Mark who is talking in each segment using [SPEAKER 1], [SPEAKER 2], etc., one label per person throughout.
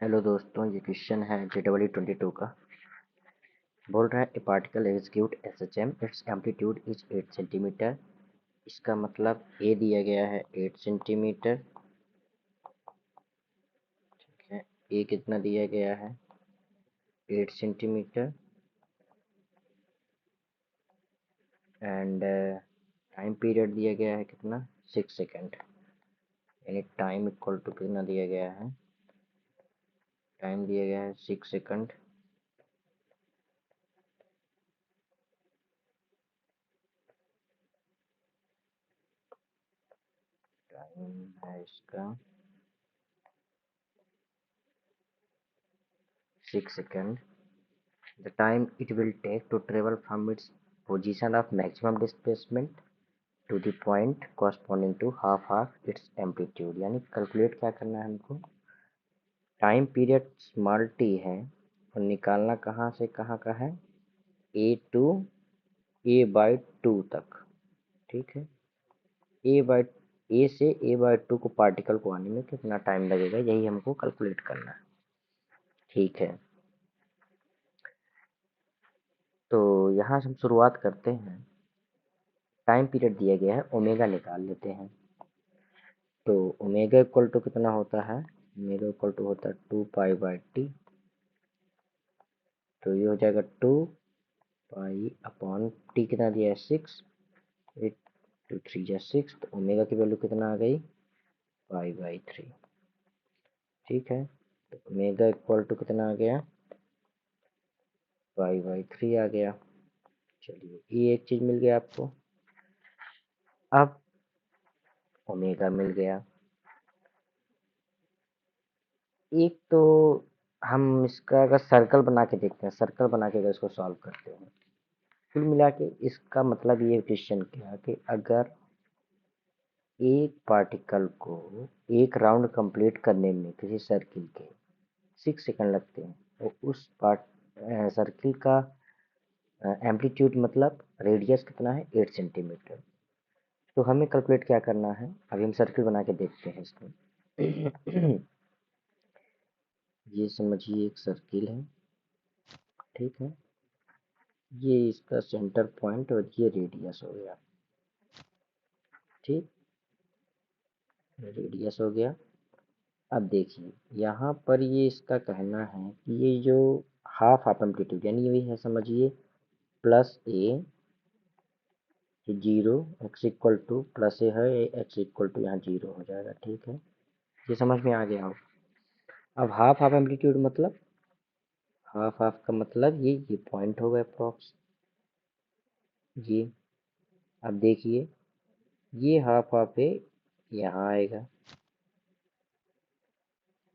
[SPEAKER 1] Hello दोस्तों, ये question है JEE 22 का। बोल रहा है ए particle execute SHM, it's amplitude is 8 centimetre. इसका मतलब ए दिया गया है 8 सेंटीमीटर। ठीक है, ए कितना दिया गया है 8 सेंटीमीटर एंड टाइम पीरियड दिया गया है कितना 6 सेकेंड। यानी टाइम इक्वल टू कितना दिया गया है, टाइम दिया गया है 6 सेकेंड। टाइम है इसका 6 second. The time it will take to travel from its position of maximum displacement to the point corresponding to half its amplitude। यानी कैलकुलेट क्या करना है हमको, टाइम पीरियड स्मॉल टी है और निकालना कहाँ से कहाँ का है, ए टू A/2 तक। ठीक है, ए बाई ए से A/2 को पार्टिकल को आने में कितना टाइम लगेगा, यही हमको कैलकुलेट करना है। ठीक है, तो यहाँ से हम शुरुआत करते हैं। टाइम पीरियड दिया गया है, ओमेगा निकाल लेते हैं। तो ओमेगा इक्वल टू कितना होता है, ओमेगा इक्वल टू होता है 2π/t। तो ये हो जाएगा 2π/t। कितना दिया है 6, 8 2 3 या 6। तो ओमेगा की वैल्यू कितना आ गई π/3। ठीक है, तो ओमेगा इक्वल टू कितना आ गया π/3 आ गया। चलिए, ये एक चीज मिल गया आपको। अब ओमेगा मिल गया। एक तो हम इसका अगर सर्कल बना के देखते हैं, सर्कल बना के अगर इसको सॉल्व करते हैं, कुल मिला के इसका मतलब ये क्वेश्चन क्या कि अगर एक पार्टिकल को एक राउंड कंप्लीट करने में किसी सर्किल के 6 सेकंड लगते हैं, तो उस सर्किल का एम्पलीट्यूड मतलब रेडियस कितना है 8 सेंटीमीटर। तो हमें कैलकुलेट क्या करना है, अभी हम सर्किल बना के देखते हैं इसको। ये समझिए एक सर्किल है। ठीक है, ये इसका सेंटर पॉइंट और ये रेडियस हो गया। ठीक, रेडियस हो गया। अब देखिए यहाँ पर ये इसका कहना है कि ये जो हाफ एम्पलीट्यूड यानी ये है, समझिए plus A 0 x equal to plus ए है, एक्स इक्वल टू यहाँ 0 हो जाएगा। ठीक है, ये समझ में आ गया हो। अब हाफ एम्पलीट्यूड मतलब हाफ का मतलब ये पॉइंट होगा अप्रॉक्स ये। अब देखिए ये हाफ ए यहाँ आएगा।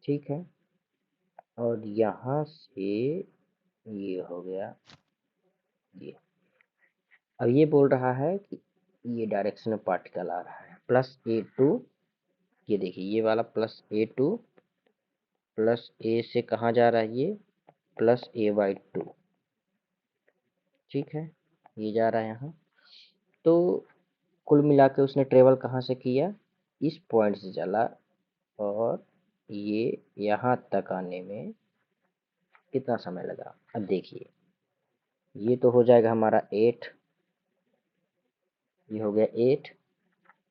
[SPEAKER 1] ठीक है, और यहाँ से ये हो गया ये। अब ये बोल रहा है कि ये डायरेक्शन में पार्टिकल आ रहा है +A2। ये देखिए ये वाला +A2 प्लस ए से कहाँ जा रहा है, ये +A/2। ठीक है, ये जा रहा है यहाँ। तो कुल मिला के उसने ट्रेवल कहाँ से किया, इस पॉइंट से चला और ये यहाँ तक आने में कितना समय लगा। अब देखिए ये तो हो जाएगा हमारा 8, ये हो गया 8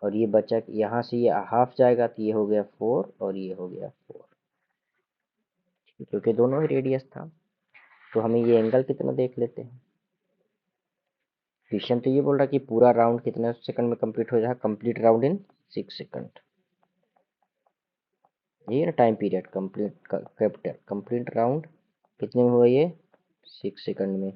[SPEAKER 1] और ये बचा यहाँ से ये हाफ जाएगा तो ये हो गया 4 और ये हो गया 4, क्योंकि दोनों ही रेडियस था। तो हमें ये एंगल कितना देख लेते हैं। क्वेश्चन तो ये बोल रहा है कि पूरा राउंड कितने सेकंड में कंप्लीट हो जाएगा, कंप्लीट राउंड इन 6 सेकंड। ये ना time period complete capital complete round कितने में हुआ, ये 6 सेकंड में।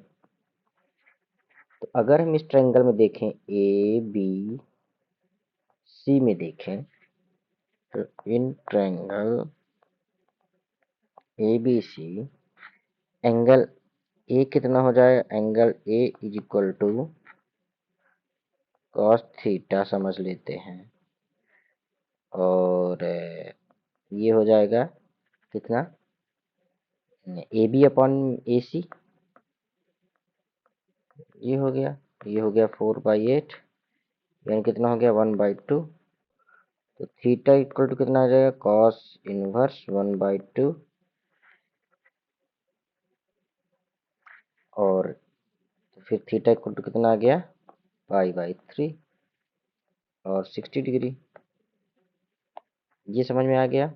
[SPEAKER 1] तो अगर हम इस ट्रायंगल में देखें ABC में देखें, तो in triangle ABC angle a कितना हो जाए, angle a is equal to cos theta समझ लेते हैं। और ये हो जाएगा कितना, AB/AC। ये हो गया 4/8 यानी कितना हो गया 1/2। तो थीटा इक्वल टू कितना आ जाएगा, कॉस इनवर्स 1/2 और तो फिर थीटा इक्वल टू कितना आ गया, पाई/3 और 60 डिग्री। ये समझ में आ गया,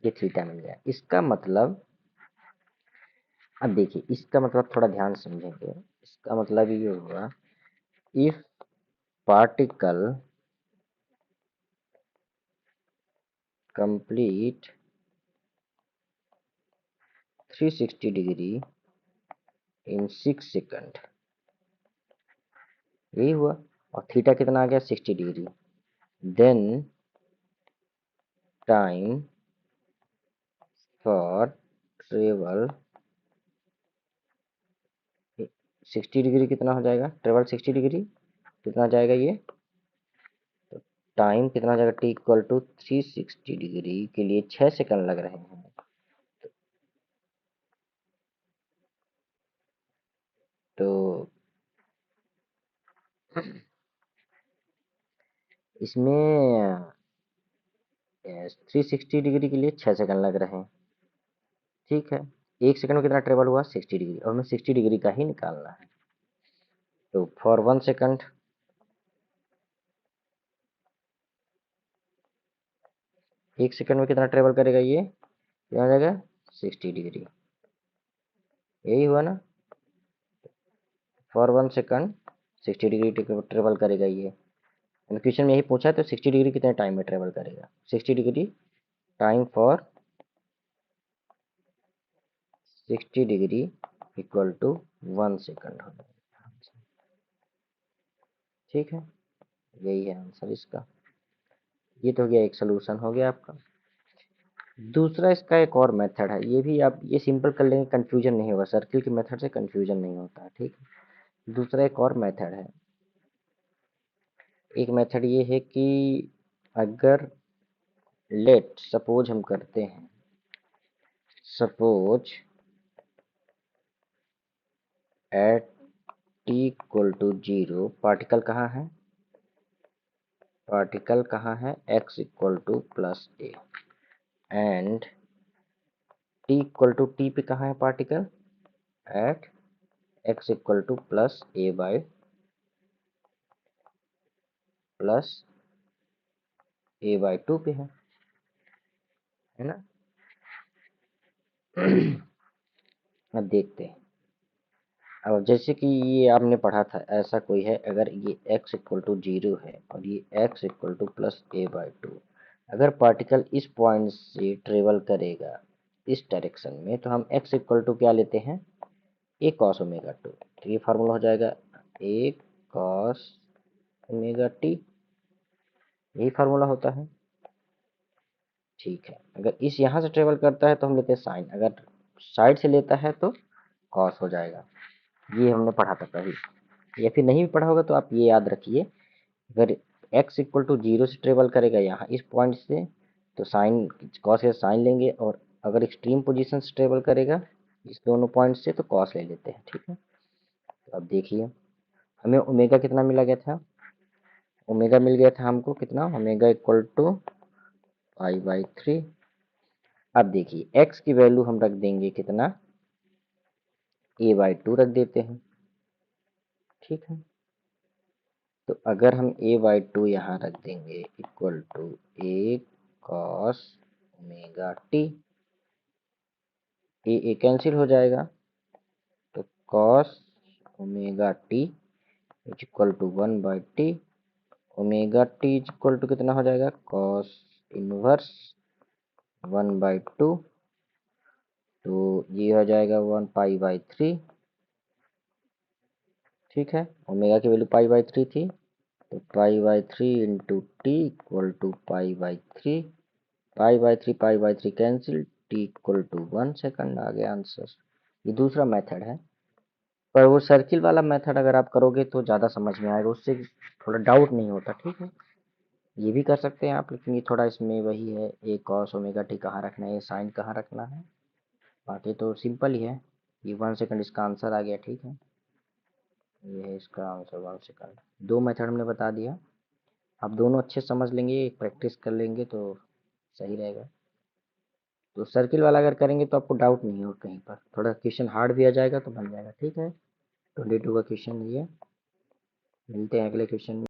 [SPEAKER 1] ये थीटा मिल गया। इसका मतलब, अब देखिए इसका मतलब थोड़ा ध्यान से समझेंगे। इसका मतलब ये हुआ, if particle complete 360 degree in 6 second, यही हुआ, और थीटा कितना आ गया, 60 degree, then time for travel 60 degree कितना हो जाएगा, ट्रेवल 60 डिग्री कितना जाएगा ये, तो टाइम कितना हो जाएगा, टी इक्वल टू 360 डिग्री के लिए 6 सेकंड लग रहे हैं। तो इसमें 360 डिग्री के लिए 6 सेकंड लग रहे हैं, ठीक है। 1 सेकंड में कितना ट्रेवल हुआ, 60 डिग्री, और हमें 60 डिग्री का ही निकालना है। तो फॉर 1 सेकंड, 1 सेकंड में कितना ट्रेवल करेगा ये, कितना हो जाएगा, 60 डिग्री, यही हुआ ना। फॉर 1 सेकंड 60 डिग्री ट्रेवल करेगा ये, क्वेश्चन में यही पूछा है, तो 60 डिग्री कितने टाइम में ट्रेवल करेगा, 60 degree time for 60 degree equal to 1 second हो जाएगा, ठीक है। यही है आंसर इसका। ये तो हो गया, एक सोल्यूशन हो गया आपका। दूसरा इसका एक और मेथड है, ये भी आप ये सिंपल कर लेंगे, कंफ्यूजन नहीं होगा, सर्किल के मेथड से कंफ्यूजन नहीं होता है, ठीक है। दूसरा एक और मेथड है, एक मेथड ये है कि अगर लेट सपोज हम करते हैं, suppose at t equal to 0, particle कहाँ है, पार्टिकल कहाँ है, x equal to plus a, and t equal to t पे कहाँ है particle, at x equal to plus a/2 पे है ना। अब देखते हैं, अब जैसे कि ये आपने पढ़ा था, ऐसा कोई है, अगर ये x इक्वल टू 0 है और ये x equal to plus a/2, अगर पार्टिकल इस पॉइंट से ट्रेवल करेगा इस डायरेक्शन में, तो हम x इक्वल टू क्या लेते हैं, a cos ω2, तो ये फार्मूला हो जाएगा a cos ω t, यही फार्मूला होता है, ठीक है। अगर इस यहाँ से ट्रेवल करता है तो हम लेते हैं साइन, अगर साइड से लेता है तो कॉस हो जाएगा, ये हमने पढ़ा था कभी, या फिर नहीं भी पढ़ा होगा तो आप ये याद रखिए, अगर x इक्वल टू 0 से ट्रेवल करेगा यहाँ इस पॉइंट से, तो साइन कॉस के साइन लेंगे, और अगर एक्सट्रीम पोजीशन से ट्रेवल करेगा इस दोनों पॉइंट से, तो कॉस ले लेते हैं, ठीक है। तो अब देखिए, हमें ओमेगा कितना मिला गया था, ओमेगा मिल गया था हमको कितना, ओमेगा इक्वल टू पाई/3। अब देखिए x की वैल्यू हम रख देंगे कितना, a/2 रख देते हैं, ठीक है। तो अगर हम a/2 यहाँ रख देंगे equal to a cos ω t, a cancel हो जाएगा, तो cos ω t is equal to 1/t, ω t is equal to कितना हो जाएगा, cos इनवर्स 1/2, तो ये हो जाएगा 1 पाई/3, ठीक है। ओमेगा की वैल्यू पाई/3 थी, तो पाई/3 इंटू टी इक्वल टू पाई/3, पाई/3 cancel, T equal to 1 second, आ गया आंसर। ये दूसरा मेथड है, पर वो सर्किल वाला मेथड अगर आप करोगे तो ज़्यादा समझ में आएगा, उससे थोड़ा डाउट नहीं होता, ठीक है। ये भी कर सकते हैं आप, लेकिन ये थोड़ा इसमें वही है, ए कॉस ओमेगा टी कहाँ रखना है, ये साइन कहाँ रखना है, बाकी तो सिंपल ही है। ये 1 सेकंड इसका आंसर आ गया, ठीक है। ये है इसका आंसर, 1 सेकंड। दो मेथड हमने बता दिया, आप दोनों अच्छे से समझ लेंगे, एक प्रैक्टिस कर लेंगे तो सही रहेगा। तो सर्किल वाला अगर करेंगे तो आपको डाउट नहीं हो कहीं पर, थोड़ा क्वेश्चन हार्ड भी आ जाएगा तो बन जाएगा। ठीक है, 22 का क्वेश्चन ये, मिलते हैं अगले क्वेश्चन में।